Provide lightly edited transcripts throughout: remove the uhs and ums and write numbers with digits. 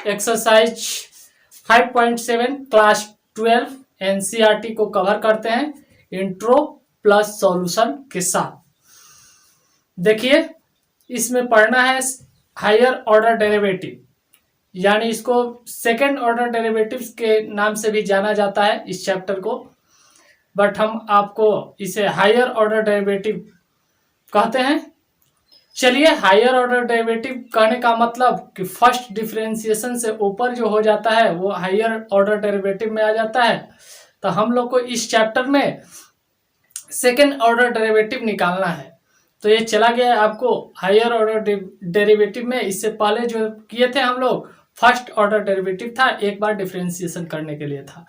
Exercise 5.7 class 12 NCERT को cover करते हैं इंट्रो प्लस सॉल्यूशन के साथ। देखिए इसमें पढ़ना है हायर ऑर्डर डेरिवेटिव, यानी इसको सेकेंड ऑर्डर डेरिवेटिव्स के नाम से भी जाना जाता है इस चैप्टर को, बट हम आपको इसे हायर ऑर्डर डेरिवेटिव कहते हैं। चलिए, हायर ऑर्डर डेरिवेटिव कहने का मतलब कि फर्स्ट डिफरेंशिएशन से ऊपर जो हो जाता है वो हायर ऑर्डर डेरिवेटिव में आ जाता है। तो हम लोग को इस चैप्टर में सेकेंड ऑर्डर डेरिवेटिव निकालना है। तो ये चला गया आपको हायर ऑर्डर डेरिवेटिव में। इससे पहले जो किए थे हम लोग फर्स्ट ऑर्डर डेरिवेटिव था, एक बार डिफरेंशिएशन करने के लिए था।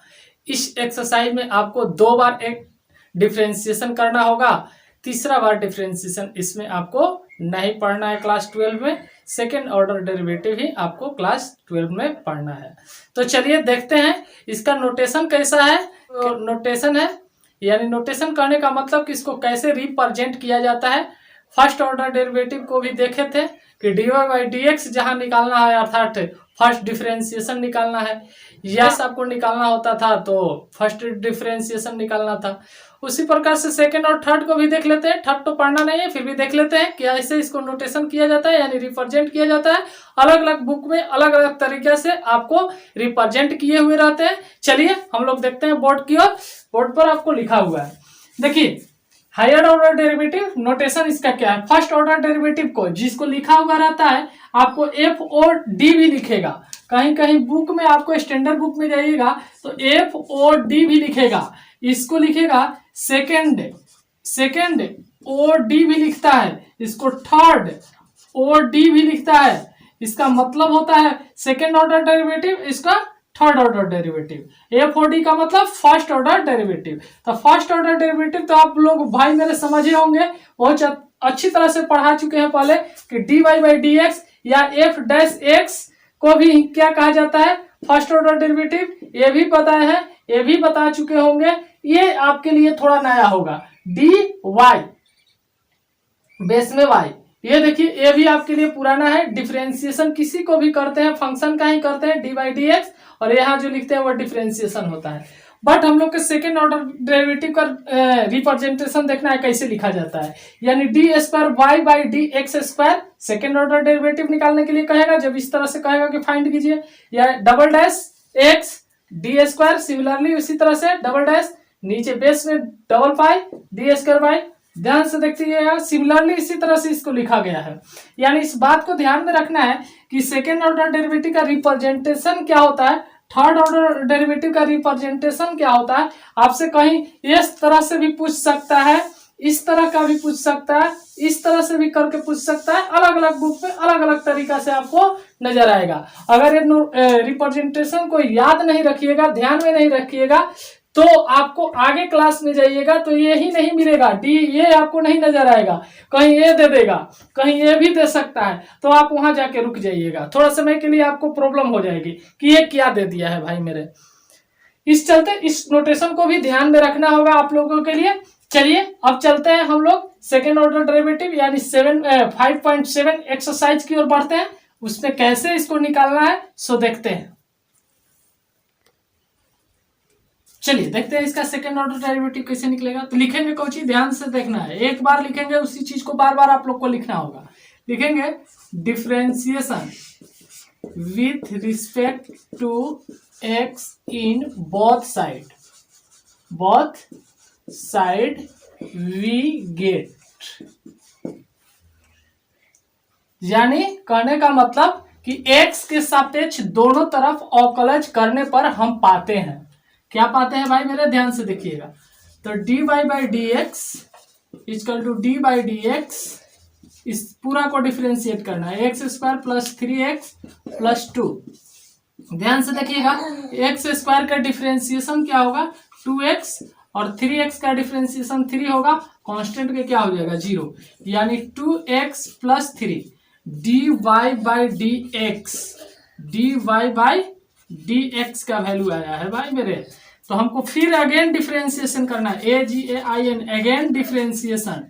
इस एक्सरसाइज में आपको 2 बार एक डिफरेंशिएशन करना होगा, तीसरा बार डिफरेंशिएशन इसमें आपको नहीं पढ़ना है क्लास 12 में। सेकेंड ऑर्डर डेरिवेटिव ही आपको क्लास 12 में पढ़ना है। तो चलिए देखते हैं इसका नोटेशन कैसा है। तो नोटेशन है, यानी नोटेशन करने का मतलब कि इसको कैसे रिप्रेजेंट किया जाता है। फर्स्ट ऑर्डर डेरिवेटिव को भी देखे थे कि dy बाई डी एक्स जहाँ निकालना है, अर्थात फर्स्ट डिफरेंशिएशन निकालना है, यस आपको निकालना होता था तो फर्स्ट डिफरेंशिएशन निकालना था। उसी प्रकार से सेकंड और थर्ड को भी देख लेते हैं। थर्ड तो पढ़ना नहीं है, फिर भी देख लेते हैं कि ऐसे इसको नोटेशन किया जाता है, यानी रिप्रेजेंट किया जाता है। अलग अलग बुक में अलग अलग तरीके से आपको रिप्रेजेंट किए हुए रहते हैं। चलिए हम लोग देखते हैं बोर्ड की ओर। बोर्ड पर आपको लिखा हुआ है, देखिए हायर ऑर्डर डेरिवेटिव नोटेशन इसका क्या है। फर्स्ट ऑर्डर डेरिवेटिव को जिसको लिखा हुआ रहता है आपको एफ और डी भी लिखेगा। कहीं कहीं बुक में आपको स्टैंडर्ड बुक में जाइएगा तो एफ और डी भी लिखेगा। इसको लिखेगा सेकेंड और डी भी लिखता है, इसको थर्ड और डी भी लिखता है। इसका मतलब होता है सेकेंड ऑर्डर डेरिवेटिव, इसका थर्ड ऑर्डर डेरिवेटिव। एफ और डी का मतलब फर्स्ट ऑर्डर डेरिवेटिव। तो फर्स्ट ऑर्डर डेरिवेटिव तो आप लोग भाई मेरे समझे होंगे, बहुत अच्छी तरह से पढ़ा चुके हैं पहले कि D Y by D X या एफ डैश एक्स को भी क्या कहा जाता है, फर्स्ट ऑर्डर डेरिवेटिव। ये भी पता है, ये भी बता चुके होंगे। ये आपके लिए थोड़ा नया होगा, डी वाई बेस में वाई। ये देखिए ये भी आपके लिए पुराना है। डिफरेंशिएशन किसी को भी करते हैं, फंक्शन का ही करते हैं, डी बाई डी एक्स, और यहाँ जो लिखते हैं वो डिफरेंशिएशन होता है। बट हम लोग के सेकेंड ऑर्डर डेरिवेटिव का रिप्रेजेंटेशन देखना है कैसे लिखा जाता है, यानी D square Y by D x square. Second order derivative निकालने के लिए कहेगा, जब इस तरह से कहेगा कि फाइंड कीजिए, या double dash x D square. Similarly उसी तरह से डबल डैश नीचे बेस में double pi D square by. ध्यान से देखिएगा, सिमिलरली इसी तरह से इसको लिखा गया है। यानी इस बात को ध्यान में रखना है कि सेकेंड ऑर्डर डेरिवेटिव का रिप्रेजेंटेशन क्या होता है, थर्ड ऑर्डर डेरिवेटिव का रिप्रेजेंटेशन क्या होता है। आपसे कहीं इस तरह से भी पूछ सकता है, इस तरह का भी पूछ सकता है, इस तरह से भी करके पूछ सकता है। अलग अलग बुक में अलग अलग तरीका से आपको नजर आएगा। अगर ये रिप्रेजेंटेशन को याद नहीं रखिएगा, ध्यान में नहीं रखिएगा, तो आपको आगे क्लास में जाइएगा तो ये ही नहीं मिलेगा, डी ये आपको नहीं नजर आएगा। कहीं ये दे देगा, कहीं ये भी दे सकता है, तो आप वहां जाके रुक जाइएगा। थोड़ा समय के लिए आपको प्रॉब्लम हो जाएगी कि ये क्या दे दिया है भाई मेरे। इस चलते इस नोटेशन को भी ध्यान में रखना होगा आप लोगों के लिए। चलिए अब चलते हैं हम लोग सेकेंड ऑर्डर डेरिवेटिव यानी 5.7 एक्सरसाइज की ओर बढ़ते हैं। उसमें कैसे इसको निकालना है सो देखते हैं। चलिए देखते हैं इसका सेकेंड ऑर्डर डेरिवेटिव कैसे निकलेगा। तो लिखेंगे कोई चीज, ध्यान से देखना है, एक बार लिखेंगे उसी चीज को बार बार आप लोग को लिखना होगा। लिखेंगे differentiation with respect to x in both side we get. यानी कहने का मतलब कि एक्स के सापेक्ष दोनों तरफ अवकलज करने पर हम पाते हैं, क्या पाते हैं भाई मेरे, ध्यान से देखिएगा। तो D Y by D X equal to D by D X, इस पूरा को डिफरेंशिएट करना है, x square plus 3x plus 2। ध्यान से देखिएगा, एक्स स्क्वायर का डिफरेंशिएशन क्या होगा 2x, और 3x का डिफरेंशिएशन 3 होगा। कांस्टेंट के क्या हो जाएगा 0, यानी 2x plus 3 D Y by D X का वैल्यू आया है भाई मेरे। तो हमको फिर अगेन डिफरेंशिएशन करना है, AGAIN अगेन डिफरेंशिएशन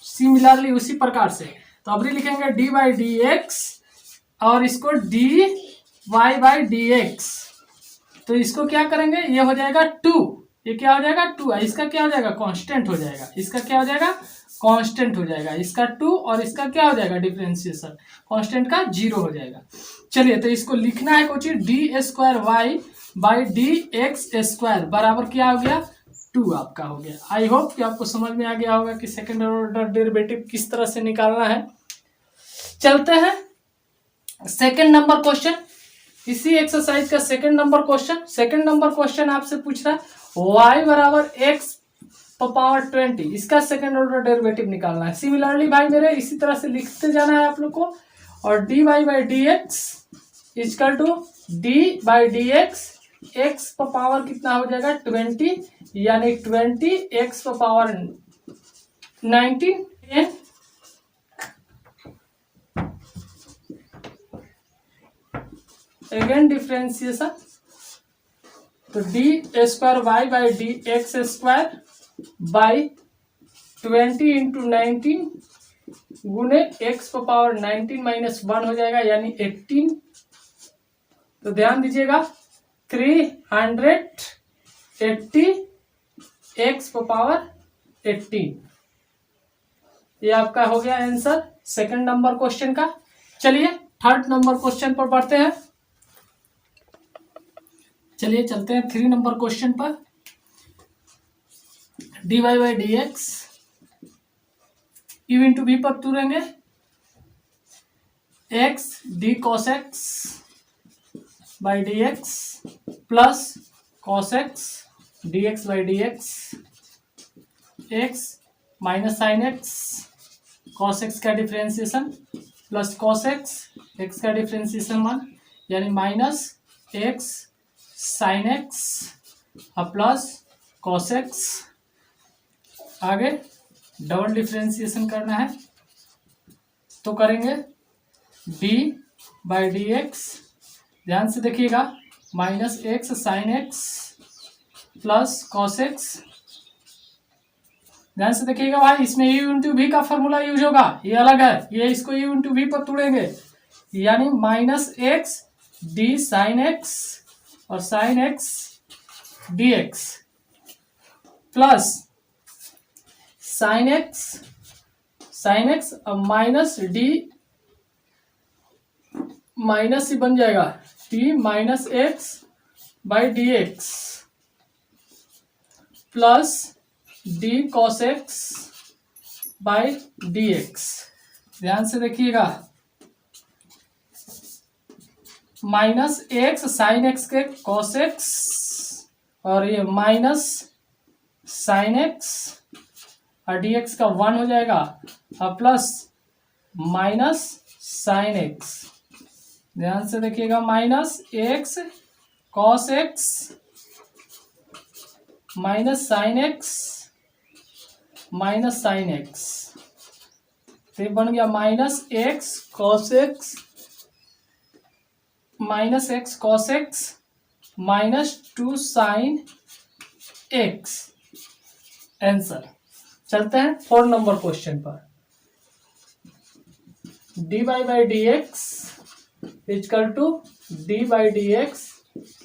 सिमिलरली उसी प्रकार से। तो अब लिखेंगे डी बाई डी एक्स और इसको D Y by D x. तो इसको क्या करेंगे, ये हो जाएगा 2, ये क्या हो जाएगा 2, इसका क्या हो जाएगा कांस्टेंट हो जाएगा, इसका क्या हो जाएगा कांस्टेंट हो जाएगा, इसका 2 और इसका क्या हो जाएगा डिफरेंशिएशन कांस्टेंट का 0 हो जाएगा। चलिए तो इसको लिखना है कुछ D square Y by D x square बराबर क्या हो गया 2 आपका हो गया। आई होप कि आपको समझ में आ गया होगा कि सेकेंड ऑर्डर डेरिवेटिव किस तरह से निकालना है। चलते हैं सेकेंड नंबर क्वेश्चन, इसी एक्सरसाइज का second number question. Second number question आपसे पूछ रहा है y बराबर x पावर 20, इसका सेकेंड ऑर्डर डेरिवेटिव निकालना है। सिमिलरली भाई मेरे इसी तरह से लिखते जाना है आप लोग को। और dy by D X equal to D by D X, X power कितना हो जाएगा 20, यानी 20 एक्स पावर 19। अगेन डिफ्रेंसिएशन, तो D square Y by D x square by 20 into 19 गुने एक्स पावर 19 माइनस 1 हो जाएगा यानी 18। तो ध्यान दीजिएगा 380 एक्स पावर 18, ये आपका हो गया आंसर सेकंड नंबर क्वेश्चन का। चलिए थर्ड नंबर क्वेश्चन पर बढ़ते हैं। चलिए चलते हैं 3 नंबर क्वेश्चन पर। D Y by D X U into B पर तुरेंगे X D cos X by D X plus cos X D X by D X, X minus sine X cos X का differentiation plus cos X का differentiation 1 यानी minus X sine X plus cos X. आगे double differentiation करना है तो करेंगे D by D X, ध्यान से देखिएगा minus X sine X plus cos x. ध्यान से देखिएगा भाई इसमें यू इंटू वी का फॉर्मूला यूज होगा, ये अलग है, ये इसको यू इंटू वी पर तोड़ेंगे यानी minus X D sine X और sine X D X plus sine X minus D minus ही बन जाएगा D minus X by D X plus D cos X by D X. ध्यान से देखिएगा माइनस एक्स साइन एक्स के cos X और ये माइनस साइन एक्स और डी एक्स का 1 हो जाएगा और प्लस माइनस साइन एक्स। ध्यान से देखिएगा minus X cos X minus sine X minus sine X, फिर बन गया minus X cos X minus X cos X minus 2 sine X answer. चलते हैं 4 नंबर क्वेश्चन पर। D Y by D X equal to D by D X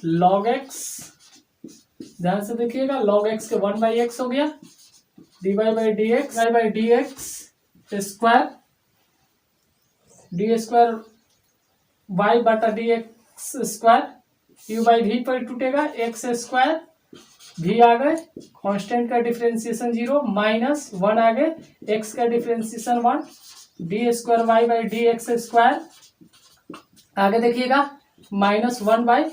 log X, ध्यान से देखिएगा log x के 1 बाई एक्स हो गया, D Y by D X Y by D x square D square Y बटा D x square U by V पर टूटेगा x square भी आ गए, कांस्टेंट का डिफरेंशिएशन 0 माइनस 1 आ गए, एक्स का differentiation 1 D square Y by D x square. आगे देखिएगा minus 1 by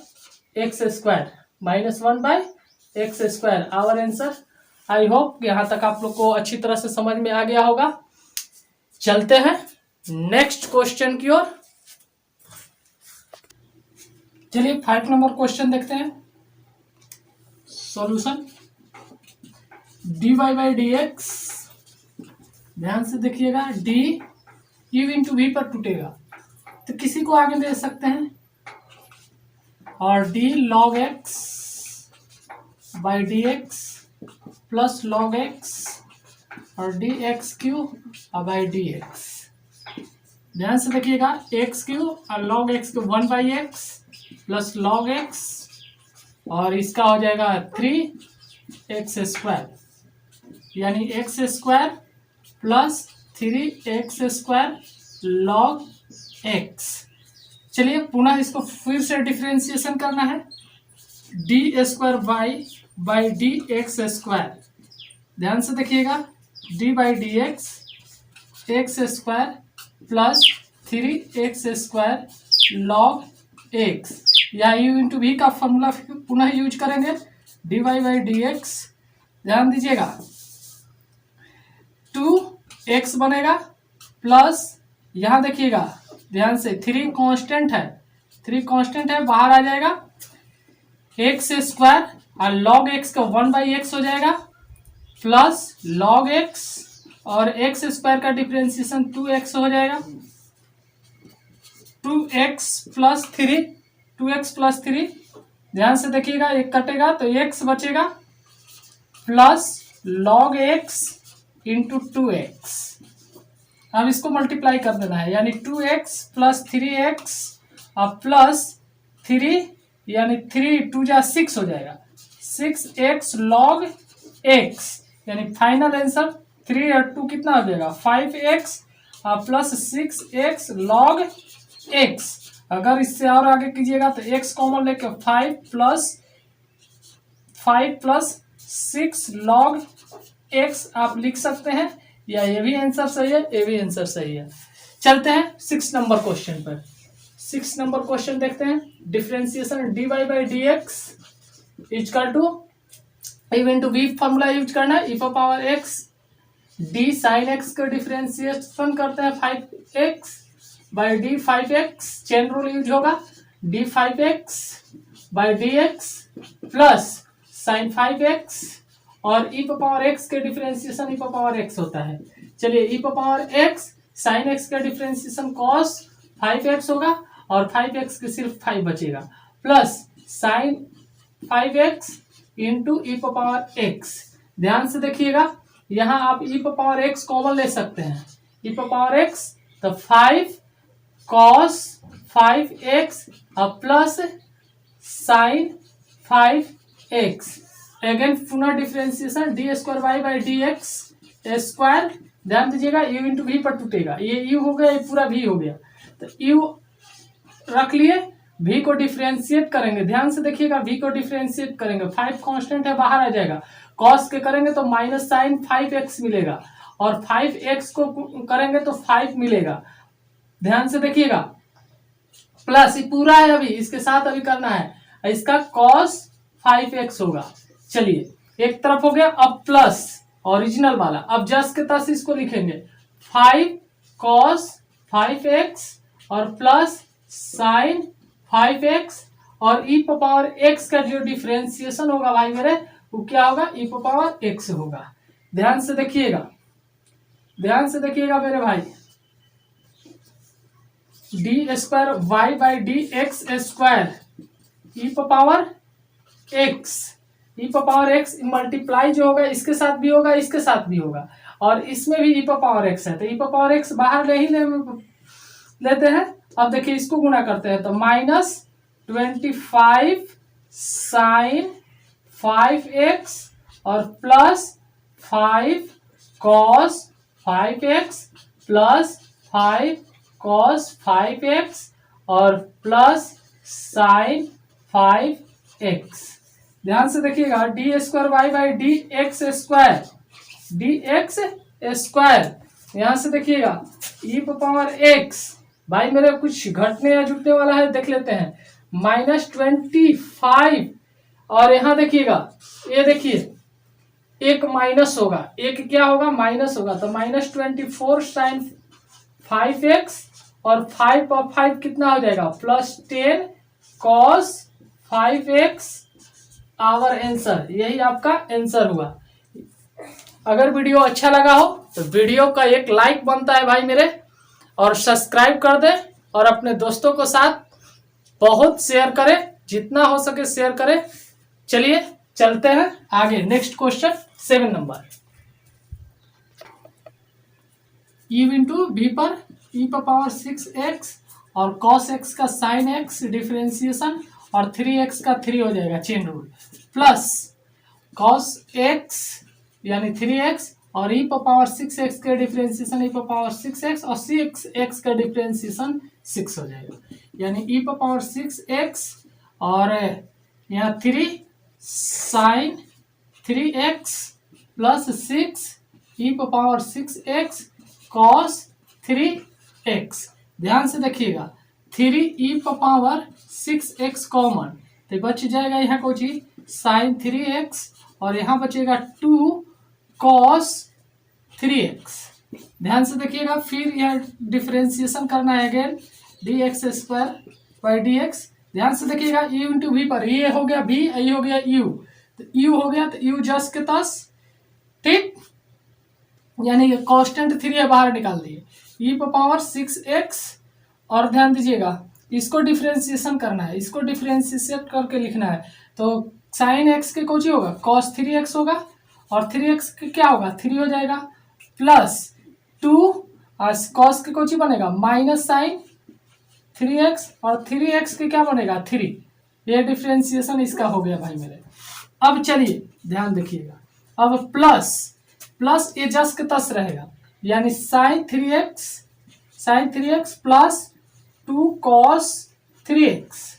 X square minus 1 by X square our answer. I hope यहाँ तक आप लोग को अच्छी तरह से समझ में आ गया होगा। चलते हैं नेक्स्ट क्वेश्चन की ओर। चलिए 5 नंबर क्वेश्चन देखते हैं। Solution D Y by D X, ध्यान से देखिएगा डी यू इंटू वी पर टूटेगा तो किसी को आगे दे सकते हैं और D log X by D X plus log X और D X cube by D X. ध्यान से देखिएगा एक्स क्यू और लॉग एक्स के 1 by X plus log X और इसका हो जाएगा 3x², यानी x² plus 3x² log x। चलिए पुनः इसको फिर से डिफ्रेंशिएशन करना है। d² बाई dx², ध्यान से देखिएगा, d by D x x² plus 3x² log x, या u इंटू वी का फॉर्मूला पुनः यूज करेंगे। dy बाई डी एक्स, ध्यान दीजिएगा, 2x बनेगा प्लस यहाँ देखिएगा ध्यान से 3 कांस्टेंट है, 3 कांस्टेंट है, बाहर आ जाएगा x² और log x का 1/x हो जाएगा प्लस log x और x² का डिफरेंशिएशन 2x हो जाएगा। 2x प्लस 3, ध्यान से देखिएगा, एक कटेगा तो x बचेगा plus log x into 2x। अब इसको मल्टीप्लाई कर देना है, यानी 2x प्लस 3x और प्लस 3, यानी 3 2 जा 6 हो जाएगा, 6x log x, यानी फाइनल आंसर 3 और 2 कितना हो जाएगा 5x और प्लस 6x log x। अगर इससे और आगे कीजिएगा तो x कॉमन लेके 5 प्लस 6 log x आप लिख सकते हैं, या ये भी आंसर सही है, ये भी आंसर सही है। चलते हैं 6 नंबर क्वेश्चन पर। 6 नंबर क्वेश्चन देखते हैं। Differentiation dy by D X equal to into V formula use करना है, e power x d sine x का डिफरेंशिएशन करते हैं 5x by D 5x, chain rule use होगा, d 5x by D X plus sine 5x और e power x के differentiation e power x होता है। चलिए e power x sine x का डिफरेंशिएशन cos 5x होगा और 5x के सिर्फ 5 बचेगा plus sine 5x into e power x। ध्यान से देखिएगा, यहाँ आप e पावर x कॉमन ले सकते हैं, e पावर x तो 5 cos 5x और प्लस साइन 5x। अगेन पुनः differentiation d² by D x square, ध्यान दीजिएगा u इंटू वी पर टूटेगा, ये u हो गया, ये पूरा v हो गया, तो u रख लिए, v को डिफरेंशिएट करेंगे, ध्यान से देखिएगा v को डिफरेंशिएट करेंगे, 5 कांस्टेंट है, बाहर आ जाएगा, cos के करेंगे तो माइनस साइन 5x मिलेगा और 5x को करेंगे तो 5 मिलेगा, ध्यान से देखिएगा, प्लस ये पूरा है, अभी इसके साथ अभी करना है, इसका cos 5x होगा। चलिए एक तरफ हो गया, अब प्लस ओरिजिनल वाला, अब जस के तस इसको लिखेंगे 5 cos 5x और प्लस साइन 5x और e पावर x का जो डिफरेंशिएशन होगा भाई मेरे, वो क्या होगा e पावर x होगा। ध्यान से देखिएगा, ध्यान से देखिएगा मेरे भाई, d² y by D x square e power x, e power x multiply जो होगा इसके साथ भी होगा, इसके साथ भी होगा, और इसमें भी e पावर x है, तो e पावर x बाहर लेते हैं। अब देखिए इसको गुणा करते हैं तो -25 साइन 5x और plus 5 cos 5x plus 5 cos 5x और प्लस साइन 5x। ध्यान से देखिएगा, d² y by D x square, यहां से देखिएगा e पावर x, भाई मेरे कुछ घटने या जुटने वाला है, देख लेते हैं, -25 और यहाँ देखिएगा, ये देखिए एक माइनस होगा, एक क्या होगा माइनस होगा, तो -24 साइन 5x और 5 और 5 कितना हो जाएगा plus 10 cos 5x, our answer, यही आपका आंसर हुआ। अगर वीडियो अच्छा लगा हो तो वीडियो का एक लाइक बनता है भाई मेरे, और सब्सक्राइब कर दें और अपने दोस्तों के साथ बहुत शेयर करें, जितना हो सके शेयर करें। चलिए चलते हैं आगे, next question 7 number. u into V पर e पावर 6x और cos x का sin x डिफरेंशिएशन और 3x का 3 हो जाएगा chain rule, plus cos x यानी 3x और e पावर 6x का डिफरेंशिएशन e पावर 6x और 6x का डिफरेंशिएशन 6 हो जाएगा, यानी e पावर 6x और यहाँ 3 sine 3x plus 6 e power 6x cos 3x। ध्यान से देखिएगा 3 e पावर 6x कॉमन तो बच जाएगा यहाँ कुछ ही साइन 3x और यहाँ बचेगा 2 cos 3x। ध्यान से देखिएगा, फिर यह डिफरेंशिएशन करना है again dx square by dx। ध्यान से देखिएगा u इंटू वी पर, ये हो गया v, ये हो गया u, तो u हो गया तो u जस के तस, ठीक, यानी कांस्टेंट 3 है बाहर निकाल दिए, e पावर 6x और ध्यान दीजिएगा इसको डिफरेंशिएशन करना है, इसको डिफरेंशिएट करके लिखना है, तो साइन x के कुछ ही होगा cos 3x होगा और 3x के क्या होगा 3 हो जाएगा, प्लस 2 और cos के कुछ ही बनेगा माइनस साइन 3x और 3x के क्या बनेगा 3। ये डिफरेंशिएशन इसका हो गया भाई मेरे। अब चलिए ध्यान देखिएगा, अब प्लस ये जस के तस रहेगा, यानी sign 3x plus 2 cos 3x।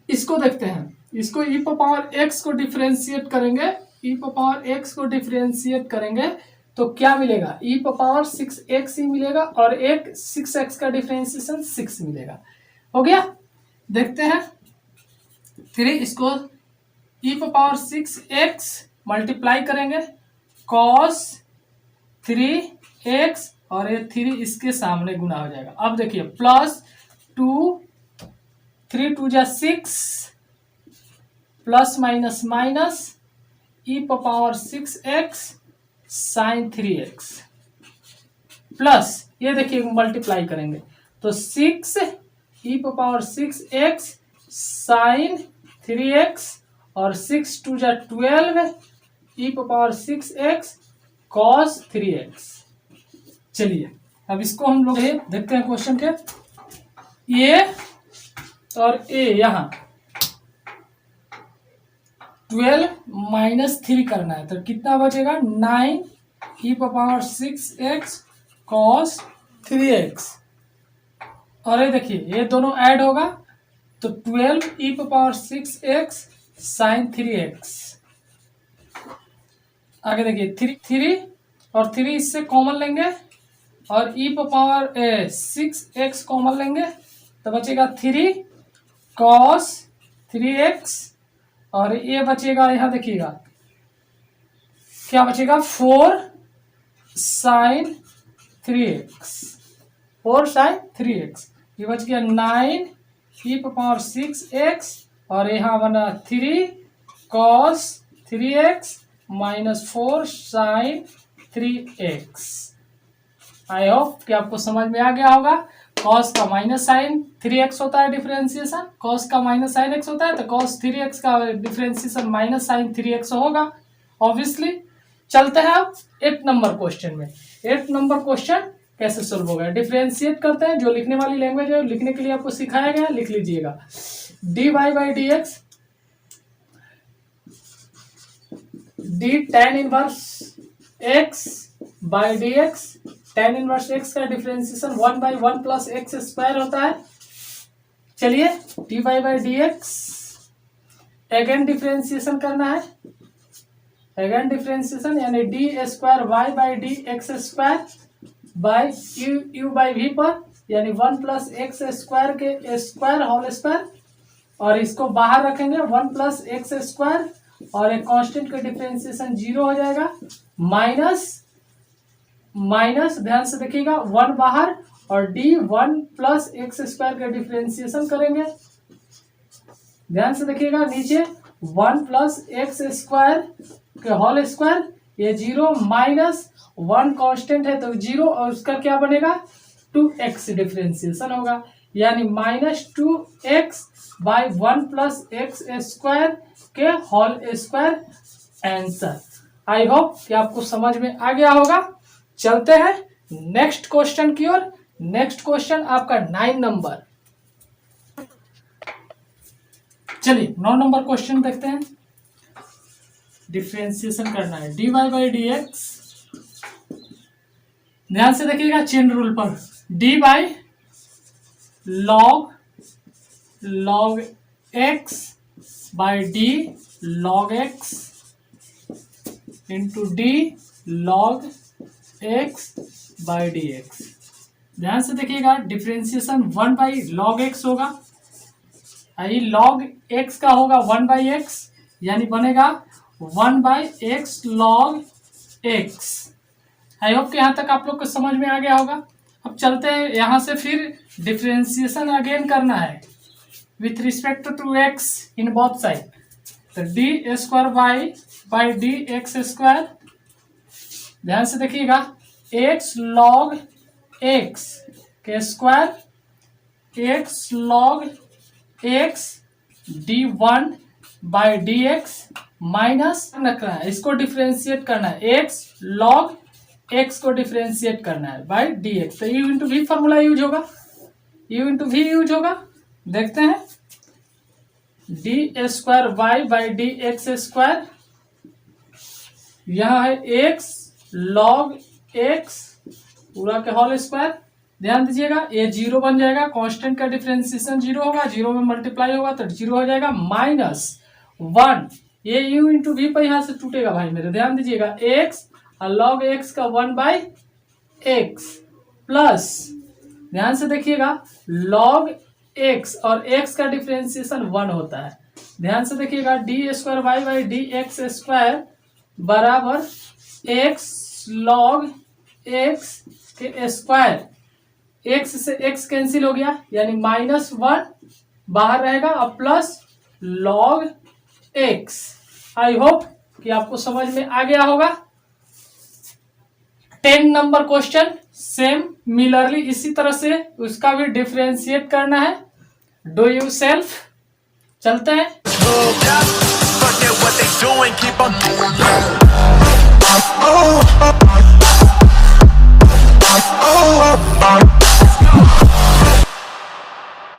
इसको देखते हैं, इसको e पावर x को डिफरेंशिएट करेंगे, e पावर x को डिफरेंशिएट करेंगे तो क्या मिलेगा e पावर 6x ही मिलेगा और एक 6x का डिफरेंशिएशन 6 मिलेगा। हो गया, देखते हैं फिर इसको e पावर 6x मल्टीप्लाई करेंगे cos 3x और ये 3 इसके सामने गुना हो जाएगा। अब देखिए प्लस 2 3 2 जा 6 plus minus minus e power 6x sine 3x plus ये देखिए मल्टीप्लाई करेंगे तो 6 e power 6x sine 3x और 6 2 जा 12 e power 6x cos 3x। चलिए अब इसको हम लोग देखते हैं क्वेश्चन के, ये और ए यहाँ 12 माइनस 3 करना है तो कितना बचेगा 9 e power 6x cos 3x और ये देखिए ये दोनों ऐड होगा तो 12 e power 6x sin 3x। आगे देखिए 3 और 3 इससे कॉमन लेंगे और e पावर 6x कॉमन लेंगे तो बचेगा 3 cos 3x और ये बचेगा यहाँ देखिएगा क्या बचेगा 4 sin 3x, 4 sin 3x, ये बच गया 9 e पावर 6x और यहाँ बना 3 cos 3x minus 4 sin 3x। आई होप कि आपको समझ में आ गया होगा। cos का माइनस साइन 3x होता है डिफरेंशिएशन, cos का माइनस साइन x होता है तो cos 3x का डिफरेंशिएशन माइनस साइन 3x होगा ऑब्वियसली। चलते हैं अब 8 नंबर क्वेश्चन में। 8 नंबर क्वेश्चन कैसे सोल्व होगा, डिफरेंशिएट करते हैं। जो लिखने वाली लैंग्वेज है लिखने के लिए आपको सिखाया गया, लिख लीजिएगा dy by D X D tan inverse x by D X, tan inverse x का differentiation 1 by 1 plus x square होता है। चलिए dy by D X again differentiation करना है, अगेन डिफरेंशिएशन यानी D square Y by D x square by U by V पर, यानी 1 plus x square के स्क्वायर होल स्क्वायर और इसको बाहर रखेंगे 1 प्लस एक्स स्क्वायर और एक कांस्टेंट का डिफरेंशिएशन 0 हो जाएगा, माइनस ध्यान से देखिएगा 1 बाहर और डी 1 प्लस एक्स स्क्वायर का डिफरेंशिएशन करेंगे। ध्यान से देखिएगा नीचे 1 प्लस एक्स स्क्वायर के होल स्क्वायर, ये 0 माइनस 1 कांस्टेंट है तो 0 और उसका क्या बनेगा 2x डिफरेंशिएशन होगा, यानी minus 2x by 1 plus x square के whole square answer. I hope कि आपको समझ में आ गया होगा। चलते हैं नेक्स्ट क्वेश्चन की ओर। नेक्स्ट क्वेश्चन आपका 9 नंबर। चलिए 9 नंबर क्वेश्चन देखते हैं। डिफरेंशिएशन करना है dy बाई डी एक्स। ध्यान से देखिएगा चेन रूल पर। D by log X by D log x into D log X by D X. ध्यान से देखिएगा डिफरेंशिएशन 1 बाई लॉग एक्स होगा, आई लॉग एक्स का होगा 1 बाई एक्स, यानी बनेगा 1 by x log X. I hope कि यहाँ तक आप लोग को समझ में आ गया होगा। अब चलते हैं यहाँ से, फिर डिफरेंशिएशन अगेन करना है with respect to x in both side. तो D square Y by D x square. ध्यान से देखिएगा एक्स लॉग एक्स के square x log x d 1 by D x minus रखना है, इसको डिफरेंशिएट करना है, एक्स लॉग एक्स को डिफरेंशिएट करना है बाई डी एक्स। तो u into v formula use होगा, यू इंटू वी यूज होगा। देखते हैं d square Y by D x square, यहां है एक्स लॉग एक्स पूरा के होल स्क्वायर। ध्यान दीजिएगा ये जीरो बन जाएगा, कांस्टेंट का डिफरेंशिएशन जीरो होगा, जीरो में मल्टीप्लाई होगा तो जीरो हो जाएगा, माइनस 1। ये यू इंटू वी पर यहां से टूटेगा भाई मेरे। ध्यान दीजिएगा एक्स और लॉग एक्स का 1 बाई एक्स प्लस, ध्यान से देखिएगा लॉग एक्स और एक्स का डिफरेंशिएशन 1 होता है। ध्यान से देखिएगा D square Y by D x square बराबर एक्स लॉग एक्स के स्क्वायर। एक्स से एक्स कैंसिल हो गया, यानी -1 बाहर रहेगा और plus log X. I hope कि आपको समझ में आ गया होगा। 10 नंबर क्वेश्चन सेम मिलरली इसी तरह से उसका भी डिफरेंशिएट करना है, डू यू सेल्फ। चलते हैं।